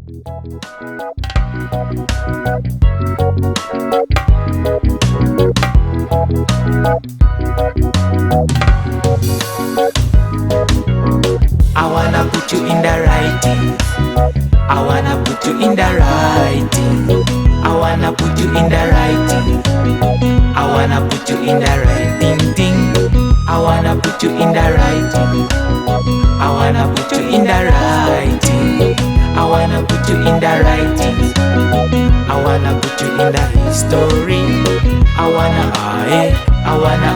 I wanna put you in the writing. I wanna put you in the writing. I wanna put you in the writing. I wanna put you in the writing thing. I wanna put you in the writing. I wanna put you in the writing. I wanna put you in the writing. I wanna put you in the history. I wanna I wanna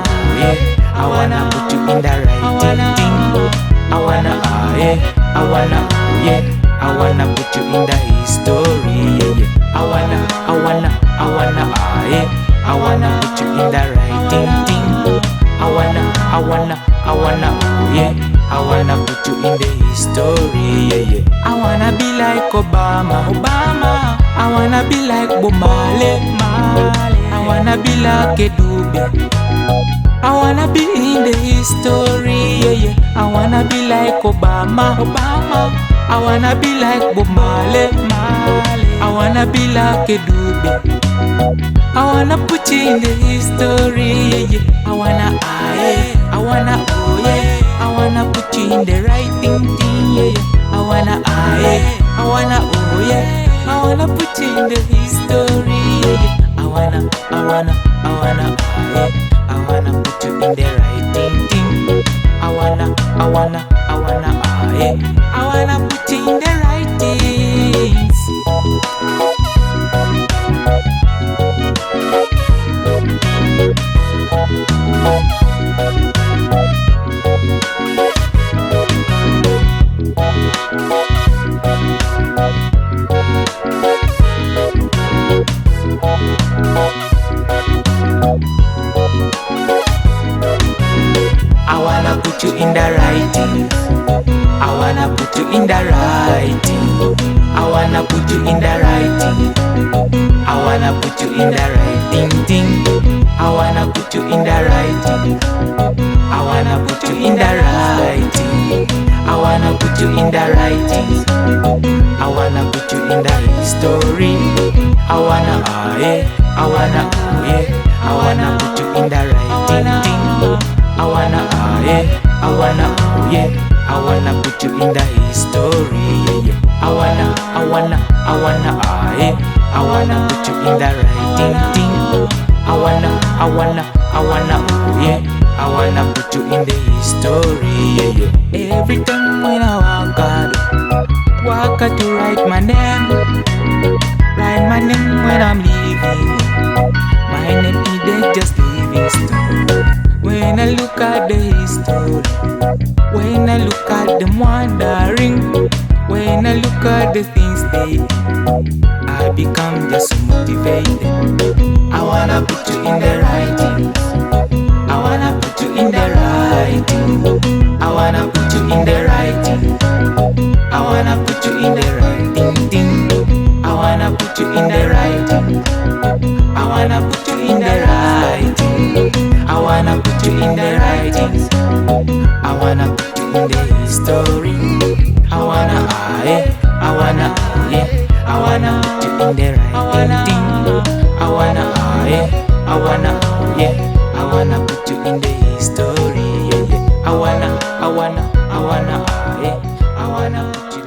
I wanna put you in the writing thing. I wanna I wanna I wanna put you in the history. I wanna I wanna I wanna put you in the writing thing. I wanna I wanna I wanna put you in the history. I wanna be like Obama. I wanna be like Bob Marley. I wanna be like Edube. I wanna be in the history. I wanna be like Obama. I wanna be like Bob Marley. I wanna be like Edube. I wanna put you in the history. I wanna I wanna I wanna put you in the writing thing. I wanna I wanna I wanna put you in the history. I wanna I wanna put you in the writing thing. I wanna I wanna put you in the writings. I wanna put you in the writing. I wanna put you in the writing. I wanna put you in the writing. I wanna put you in the writing thing. I wanna put you in the writing. I wanna put you in the writing. I wanna put you in the writing. I wanna put you in the history. I wanna I wanna put you in the writing thing. I wanna I wanna put you in the history. I wanna I wanna put you in the writing thing. I wanna I wanna put you in the history. Every time when I walk out to write my name when I'm leaving. My name is just living stone. When I look at the history, when I look at them wondering, when I look at the things they do, I become just motivated. I wanna put you in the writing. I wanna put you in the writing. I wanna put you in the writing. I wanna put you in the writing thing. I wanna put you in the writing. I wanna put you in the writing. I wanna put you in the writings. I wanna put you in the history. I wanna I wanna put you in the writing thing. I wanna I wanna put you in the history. I wanna put you